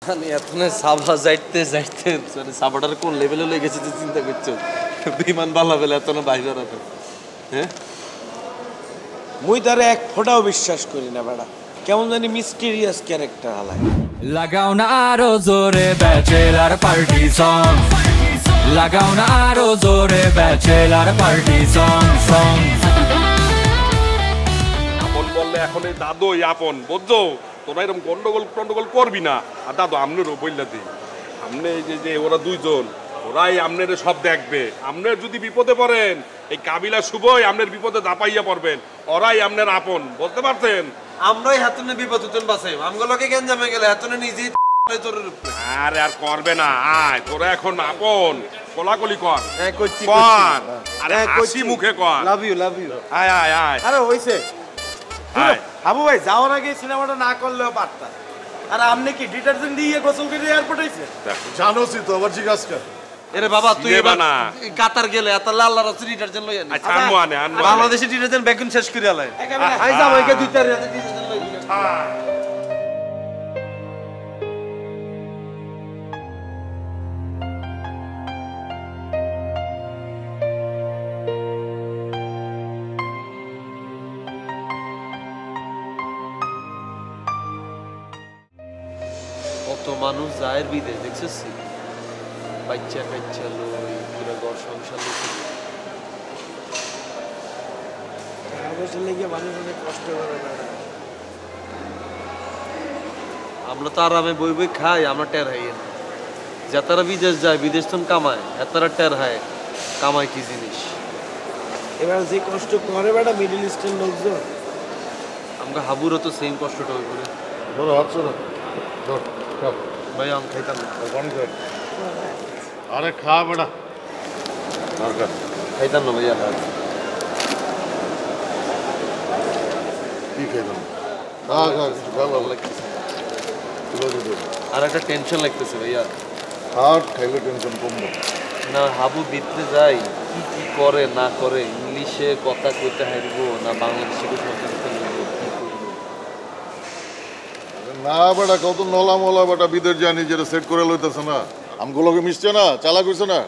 মানে এখন সাবা যাইতে যাইতে মানে সাবাটার কোন লেভেলে লয়ে গেছে যে চিন্তা করছো বিমান বালা বেলা এত না বাইরে আছে হ্যাঁ মুই তারে এক ফোঁটাও বিশ্বাস করি না বেড়া কেমন জানি মিস্টিরিয়াস ক্যারেক্টার হালায় লাগাও না আরো জোরে ব্যাচেলার পার্টি সং লাগাও না আরো জোরে ব্যাচেলার পার্টি সং সং আপন বললে এখন এই দাদুই আপন বুঝছো তোরা এরকম গন্ডগোল করবি না আর দাদু আমনেরও বললে দিই আমনে এই যে ওরা দুইজন ওরাই আমনের সব দেখবে আমনের যদি বিপদে পড়েন এই কাবিলা শুভই আমনের বিপদে দাপাইয়া পড়বেন ওরাই আমনের আপন বুঝতে পারছেন আমরাই হাতনে বিপদ উঠেন বাসে আমগুলোকে গেঞ্জামে গেলে হাতনে নিজেই জোরের উপরে আরে আর করবে না আয় তোরা এখন আপন কোলাকুলি কর হ্যাঁ করছি কর আরে হাসি মুখে কর লাভ ইউ আয় আয় আয় আরে হইছে আয় হাবু ভাই যাওয়ার আগে সিনেমাটা না করলেও পারতা আর আপনি কি ডিটারজেন্ট দিয়ে গোসল করে এয়ারপোর্ট হইছে জানোসই তো আবার জিজ্ঞাসা কর এরে বাবা তুই সিনেমা এবার না। কাতার গেলে এত লাল লাল ডিটারজেন্ট লই আনিস আচ্ছা আনবো আনে বাংলাদেশি ডিটারজেন্ট বেগুন শেষ করে আলাই একেবারে আই যাও একে দুই চার ডিটারজেন্ট লই দিই কত মানুষ যায় বিদেশ দেখছিস বাচ্চা কাচ্চা লই পুরো ঘর সংসার লই অবশ্যই লেগে মানুষ অনেক কষ্ট করে বেড়া আমরা তো আরামে বই বই খাই আমরা টের হাই না যাতারা বিদেশ যায় বিদেশ তো কামায় এতারা টের হায় কামায় কি জিনিস এবার যে কষ্ট করে বেড়া মিডল ইস্টের লোকজন আমরা হাবুরও তো সেম কষ্টটা হয়ে পড়ে ধরো হাত ধরো ধর খাও ভাই আমি খাইতাম না বন্ধ কর আরে খা বেটা আর খা খাইতাম না ভাইয়া কি খাইলাম খা খা খা ভালো লাগতেছে তুলো দিতে আর একটা টেনশন লাগতেছে ভাইয়া খাট খাইলে টেনশন কমবে না হাবু বিতে যাই কি কি করে না করে ইংলিশে কথা কইতে হারবো না বাংলাদেশে কথা কইতে হারবো কি করবো না বেটা কত নলা মলা বেটা বিদের জানি যেটা সেট করে লইতেছে না আমগুলোকে মিশছে না চালা কইছে না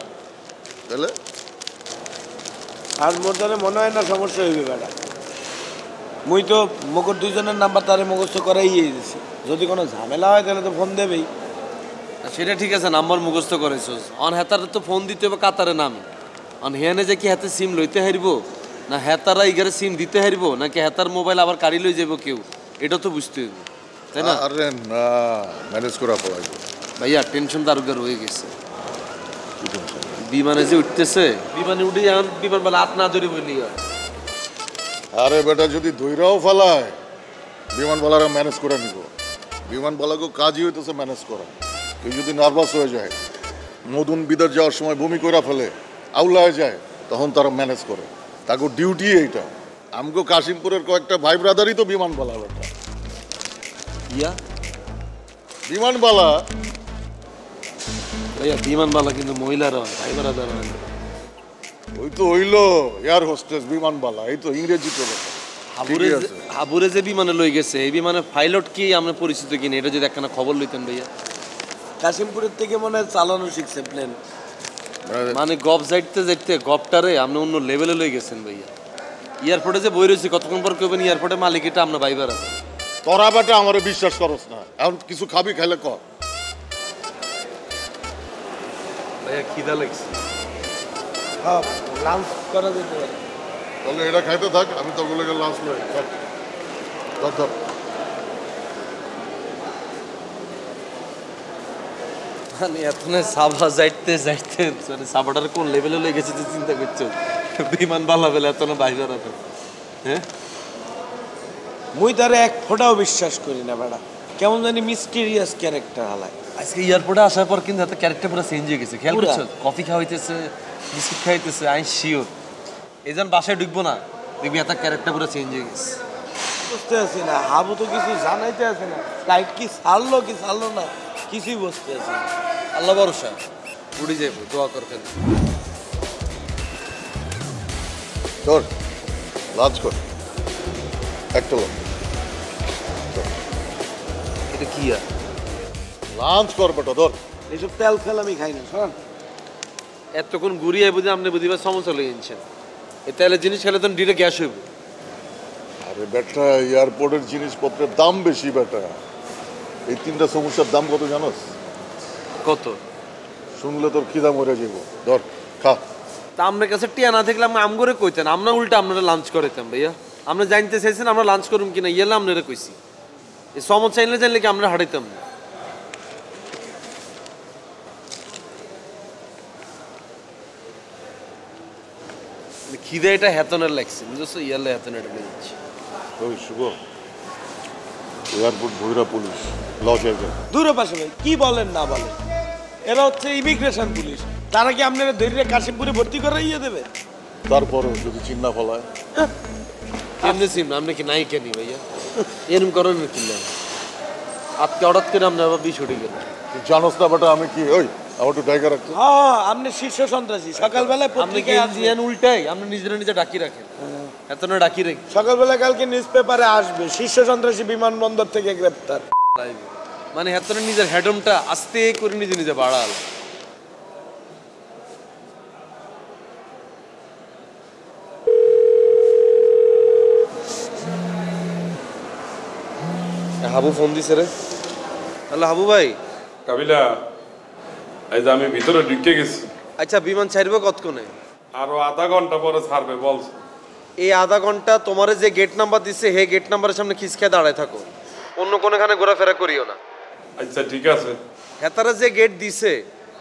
তাহলে আর মোর দ্বারা মনে হয় না সমস্যা হইবে বেড়া মুই তো মগর দুইজনের নাম্বার তারে মুখস্থ করাই দিয়েছি যদি কোনো ঝামেলা হয় তাহলে তো ফোন দেবেই সেটা ঠিক আছে নাম্বার মুখস্থ করেছিস অন হেতারে তো ফোন দিতে হবে কাতারে নামে অন হেনে যে কি হাতে সিম লইতে হারিব না হেতারা ইগারে সিম দিতে হারিব নাকি হেতার মোবাইল আবার কাড়ি লই যাব কেউ এটা তো বুঝতে হইব তাই না আরে না ম্যানেজ করা পড়াইবো ভাইয়া টেনশন দারুগার হয়ে গেছে বিমানে যে উঠতেছে বিমানে উঠে এখন বিমান বেলা হাত না ধরে বলি আরে বেটা যদি দইরাও ফেলায় বিমানবালারা ম্যানেজ করে নিব বিমানবালাকে কাজই হইতেছে ম্যানেজ করা কেউ যদি নার্ভাস হয়ে যায় মধুন বিদের যাওয়ার সময় বমি করে ফেলে আউলায় যায় তখন তারা ম্যানেজ করে তাকে ডিউটি এইটা আমগো কাশিমপুরের কয়েকটা ভাই ব্রাদারই তো বিমানবালা বেটা ইয়া বিমানবালা ভাইয়া বিমানবালা কিন্তু মহিলারা হয় ভাই বেড়া হয় না। ওই তো হইলো এয়ার হোস্টেস বিমানবালা এই তো ইংরেজি তো হাবুরে যে বিমানে লই গেছে এই বিমানে পাইলট কি আমরা পরিচিত কিনা এটা যদি একখানা খবর লইতেন ভাইয়া কাশিমপুরের থেকে মনে হয় চালানো শিখছে প্লেন মানে গপ যাইতে যাইতে গপটারে আপনি অন্য লেভেলে লই গেছেন ভাইয়া এয়ারপোর্টে যে বই রয়েছি কতক্ষণ পর কেবেন এয়ারপোর্টে মালিক এটা আমরা ভাইবার আছে তোরা বেটা আমার বিশ্বাস করস না এখন কিছু খাবি খাইলে কর ভাইয়া খিদা লাগছে হ্যাঁ লাঞ্চ করা যেতে পারে তাহলে এটা খাইতে থাক আমি তো ওগুলোকে লাঞ্চ লই ধর ধর মানে এখন সাবা যাইতে যাইতে মানে সাবাটার কোন লেভেলে লই গেছে যে চিন্তা করছো বিমান বালা বেলা এত না ভাইবার আছে হ্যাঁ মুই তারে এক ফোঁটাও বিশ্বাস করি না বেড়া কেমন জানি মিস্টিরিয়াস ক্যারেক্টার হালায় আজকে এয়ারপোর্টে আসার পর কিন্তু এত ক্যারেক্টার পুরো চেঞ্জ হয়ে গেছে খেয়াল করছো কফি খাওয়াইতেছে বিস্কুট খাইতেছে আই শিওর এই যেন বাসায় ঢুকবো না দেখবি এত ক্যারেক্টার পুরো চেঞ্জ হয়ে গেছে বুঝতে আছি না হাবু তো কিছু জানাইতে আছে না ফ্লাইট কি ছাড়লো না কিছুই বুঝতে আছি না আল্লাহ ভরসা উড়ে যাবো দোয়া করবেন ধর লাঞ্চ কর একটা লোক এটা কি আর লাঞ্চ কর বেটা ধর। এইসব তেল ফেল আমি খাই না, শোন। এতক্ষণ ঘুরিয়ে বুঝে আপনি বুঝিবার সমস্যা লেগে গেছেন। এই তেলের জিনিস খেলে তো ডিরেক্ট গ্যাস হইব। আরে বেটা এয়ারপোর্টের জিনিসপত্রের দাম বেশি বেটা। এই 3টা সমস্যার দাম কত জানোস? কত? শুনলে তোর খিদা মরে যাব। ধর খা। তা আপনার কাছে টিয়া না থাকলে আমি আম করে কইতেন, আমরা উল্টা আপনারা লাঞ্চ করাইতাম ভাইয়া। আমরা জানতে চাইছেন আমরা লাঞ্চ করুম কিনা, ইয়েলে আপনারা কইছি। এই সমস্যা চাইলে জানলে কি আমরা হারাইতাম না। খিদে এটা হেতনের লাগছে বুঝছো, ইয়ালে হেতন এটা বুঝছি। ওই শুভ, এয়ারপোর্ট ভৈরা পুলিশ লজে গেল। দূরে পাশে ভাই, কি বলেন না বলেন, এরা হচ্ছে ইমিগ্রেশন পুলিশ। তারা কি আপনারা ধৈর্য কাশিমপুরে ভর্তি করে ইয়ে দেবে? তারপরও যদি চিন্না ফলায় কেমনে সিম আপনি কি নাই কেনি ভাইয়া? এরকম করেন কিনলে আজকে হঠাৎ করে আপনি আবার 20 উঠে গেল। তুই জানোস না বেটা আমি কি? ওই আমার একটু টাইগার রাখতো। হ্যাঁ, আপনি শীর্ষ সন্ত্রাসী। সকালবেলায় আপনি পত্রিকায় ইন্ডিয়ান উল্টাই আপনি নিজেরা নিজে ডাকি রাখেন, এত না ডাকি রাখি। সকালবেলা কালকে নিউজ পেপারে আসবে শীর্ষ সন্ত্রাসী বিমানবন্দর থেকে গ্রেপ্তার। মানে এত নিজের হেডমটা আস্তে করে নিজে নিজে বাড়াল। হাবু ফোন দিছে রে। হ্যালো হাবু ভাই। কাবিলা, এই যে আমি ভিতরে ঢুকে গেছি। আচ্ছা বিমান ছাড়বে কতক্ষণে? আরো আধা ঘন্টা পরে ছাড়বে বলছে। এই আধা ঘন্টা তোমার যে গেট নাম্বার দিচ্ছে হে গেট নাম্বারের সামনে খিসখে দাঁড়ায় থাকো, অন্য কোনোখানে ঘোরাফেরা করিও না। আচ্ছা ঠিক আছে। হেতারা যে গেট দিছে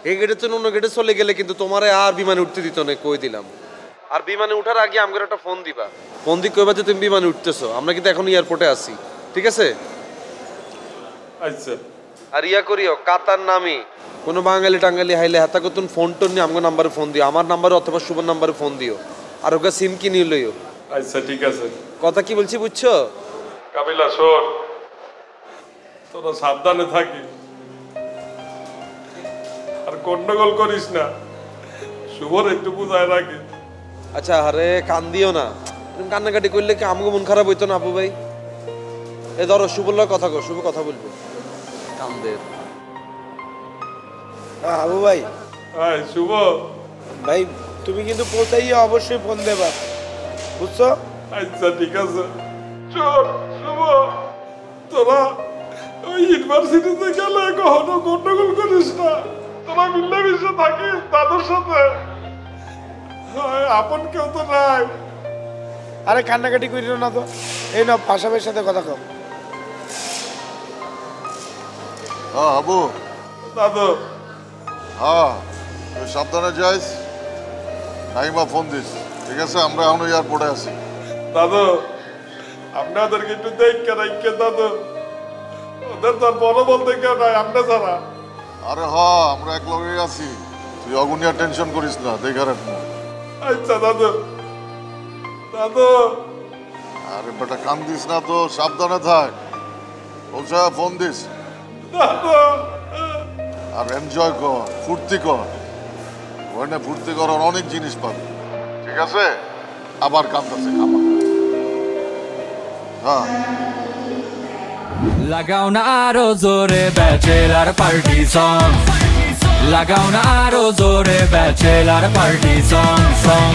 এই গেটের জন্য অন্য গেটে চলে গেলে কিন্তু তোমারে আর বিমানে উঠতে দিত না, কই দিলাম। আর বিমানে উঠার আগে আমাকে একটা ফোন দিবা, ফোন দিয়ে কইবা যে তুমি বিমানে উঠতেছো, আমরা কিন্তু এখন এয়ারপোর্টে আছি, ঠিক আছে? আচ্ছা। আর ইয়া করিও কাতার নামি কোনো বাঙালি টাঙ্গালি হাইলে হেতা কতুন ফোন টোন নিয়ে আমার নাম্বারে ফোন দিও, আমার নাম্বারে অথবা শুভ নাম্বারে ফোন দিও। আর ওকে সিম কিনে লইও। আচ্ছা ঠিক আছে। কথা কি বলছি বুঝছো? কাবিলা শোন, তোরা সাবধানে থাকি আর গন্ডগোল করিস না, শুভর একটু বুঝায় রাখি। আচ্ছা আরে কান দিও না, তুমি কান্নাকাটি করলে কি আমাকে মন খারাপ হইতো না আপু ভাই? এ ধরো শুভর লগে কথা কো, শুভ কথা বলবো। কান্দে আবু ভাই। হ্যাঁ শুভ ভাই তুমি কিন্তু পৌঁছাইয়া অবশ্যই ফোন দেবা, বুঝছো? আচ্ছা ঠিক আছে। চল শুভ, তোরা ওই ইউনিভার্সিটিতে গেলে কখনো গন্ডগোল করিস না, তোরা মিলেমিশে থাকিস তাদের সাথে। আপন কেউ তো নাই। আরে কান্নাকাটি করিও না তো, এই নাও পাশাপাশির সাথে কথা কও। হ্যাঁ হাবু। দাদু। হ্যাঁ তুই সাবধানে যাইস, নাইমা ফোন দিস, ঠিক আছে? আমরা এখনো এয়ারপোর্টে আছি। দাদু আপনাদেরকে একটু দেখে রাখকে দাদু, ওদের তো আর বড় বলতে কেউ নাই আমরা ছাড়া। আরে হ্যাঁ আমরা এক লগে আছি, তুই অগুনিয়া টেনশন করিস না, দেখে রাখ। আচ্ছা দাদু। দাদু। আরে বেটা কান্দিস না তো, সাবধানে থাক, বলছে ফোন দিস। দাদু। আর এনজয় কর, ফুর্তি কর, ওখানে ফুর্তি করার অনেক জিনিস পাবি, ঠিক আছে? আবার কান্দাছে খামা। হ্যাঁ লাগাও না আরো জোরে ব্যাচেলার পার্টি সং, লাগাও না আরো জোরে ব্যাচেলার পার্টি সং সং।